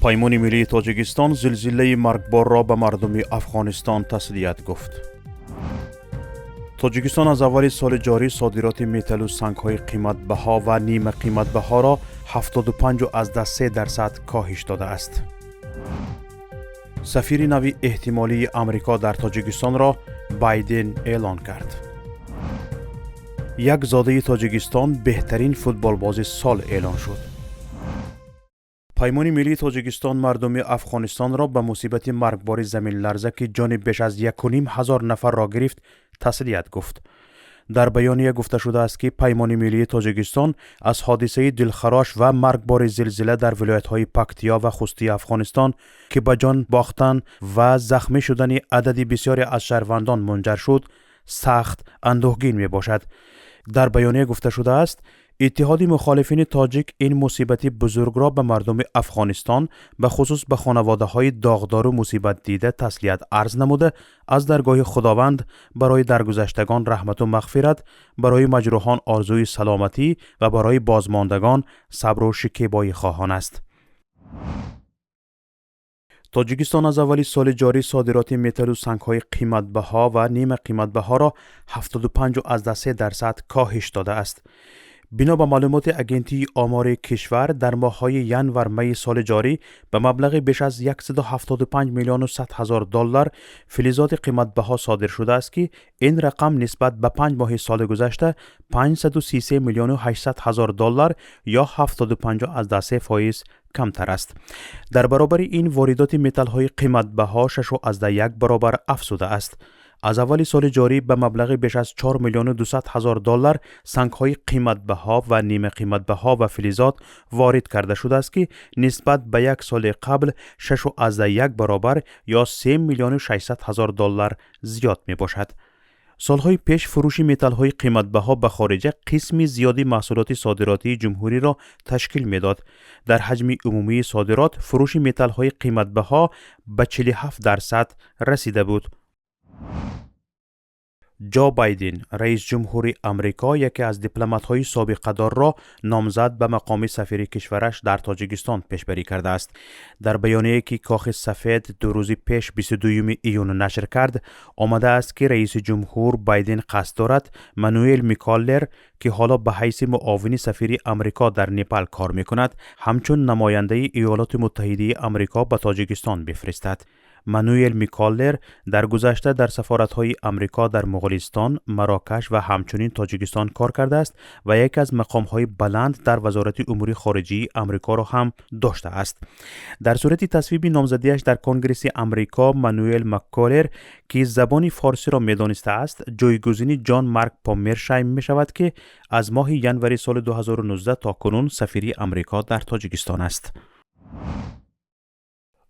پیمان ملی تاجیکستان زلزله مرگبار را به مردم افغانستان تسلیت گفت. تاجیکستان از اول سال جاری صادرات متل و سنگ‌های قیمت بها و نیمه قیمت بها را 75.3% کاهش داده است. سفیر نوی احتمالی آمریکا در تاجیکستان را بایدن اعلان کرد. یک زاده تاجیکستان بهترین فوتبال باز سال اعلان شد. پیمان ملی تاجیکستان مردم افغانستان را به مصیبت مرگبار زمین لرزه که جان بیش از 1,500 نفر را گرفت تسلیت گفت. در بیانیه گفته شده است که پیمان ملی تاجیکستان از حادثه دلخراش و مرگبار زلزله در ولایت‌های پکتیا و خوستی افغانستان که به جان باختن و زخمی شدن عددی بسیاری از شهروندان منجر شد سخت اندوهگین می باشد. در بیانیه گفته شده است اتحاد مخالفین تاجیک این مصیبت بزرگ را به مردم افغانستان به خصوص به خانواده های داغدار و مصیبت دیده تسلیت عرض نموده از درگاه خداوند برای درگذشتگان رحمت و مغفرت، برای مجروحان آرزوی سلامتی و برای بازماندگان صبر و شکیبایی خواهان است. تاجیکستان از اولی سال جاری صادرات متل و سنگ‌های قیمت بها و نیمه قیمت بها را 75.3% کاهش داده است. بنا به معلومات اگنتی آمار کشور در ماه‌های ینور می سال جاری به مبلغ بیش از 175 میلیون و 100 هزار دلار فلزات قیمت بها صادر شده است که این رقم نسبت به 5 ماه سال گذشته 533 میلیون و 800 هزار دلار یا 75.3% کمتر است. در برابر این واردات متل های قیمت بها 6.1 برابر افزوده است. از اول سال جاری به مبلغ بیش از 4 میلیون و 200 هزار دلار سنگ‌های قیمت بها و نیمه قیمت بها و فلزات وارد کرده شده است که نسبت به یک سال قبل 6.1 برابر یا 3 میلیون و 600 هزار دلار زیاد می باشد. سالهای پیش فروش متل های قیمت بها به خارج قسمی زیادی محصولات صادراتی جمهوری را تشکیل می داد. در حجم عمومی صادرات فروش متل های قیمت بها به 47% رسیده بود. جو بایدن رئیس جمهور آمریکا یکی از دیپلمات‌های سابقه دار را نامزد به مقام سفیر کشورش در تاجیکستان پیشبری کرده است. در بیانیه‌ای که کاخ سفید 2 روز پیش 22 ایون نشر کرد آمده است که رئیس جمهور بایدن قصد دارد مانوئل میکالر که حالا به حیث معاون سفیر آمریکا در نپال کار می‌کند همچون نماینده ایالات متحده آمریکا به تاجیکستان بفرستد. مانوئل میکالر در گذشته در سفارت‌های آمریکا در مغولستان، مراکش و همچنین تاجیکستان کار کرده است و یک از مقام‌های بلند در وزارت امور خارجه آمریکا را هم داشته است. در صورت تصویب نامزدیش در کنگره آمریکا مانوئل میکالر که زبان فارسی را می‌دانسته است، جایگزین جان مارک پامرشایم می‌شود که از ماه ژانویه سال 2019 تا کنون سفیر آمریکا در تاجیکستان است.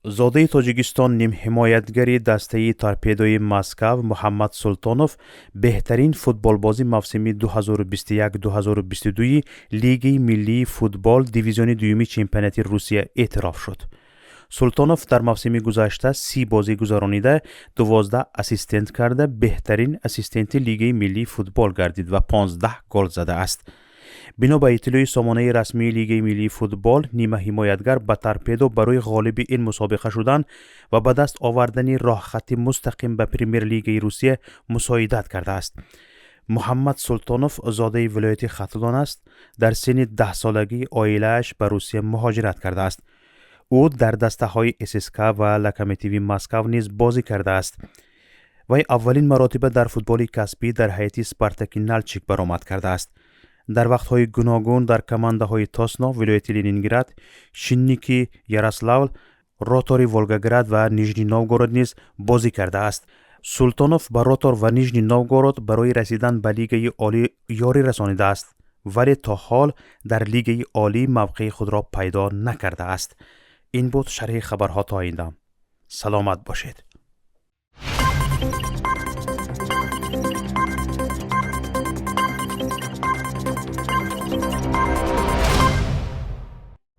زاده تاجیکستان نیم حمایتگری دسته تورپیدوی مسکو محمد سلطانوف بهترین فوتبال بازی موسم 2021-2022 لیگ ملی فوتبال دیویزیون دوم چمپیونات روسیه اعتراف شد. سلطانوف در موسم گذشته 30 بازی گذرانیده 12 اسیستنت کرده بهترین اسیستنت لیگ ملی فوتبال گردید و 15 گل زده است. بنا به اطلاع سامانه رسمی لیگ ملی فوتبال نیمه حمایتگر به تورپیدو برای غالب این مسابقه شدن و به دست آوردن راه خط مستقیم به پریمیر لیگ روسیه مساعدت کرده است. محمد سلطانوف زاده ولایت ختلان است. در سن 10 سالگی عائله‌اش به روسیه مهاجرت کرده است. او در دسته های اسسکا و لوکوموتیو مسکو نیز بازی کرده است. وی اولین مراتب در فوتبال کسبی در هیئت اسپارتاک نلچیک برآمد کرده است. در وقت‌های گوناگون در کماندهای تاسنا، ولایت لنینگراد، شینیکی یاروسلاول، روتاری ولگاگراد و نیژنی نوگورود نیز بازی کرده است. سلطانوف با روتور و نیژنی نوگورود برای رسیدن به لیگ عالی یاری رسانیده است ولی تا حال در لیگ عالی موقع خود را پیدا نکرده است. این بود شرح خبرها تا آینده. سلامت باشید.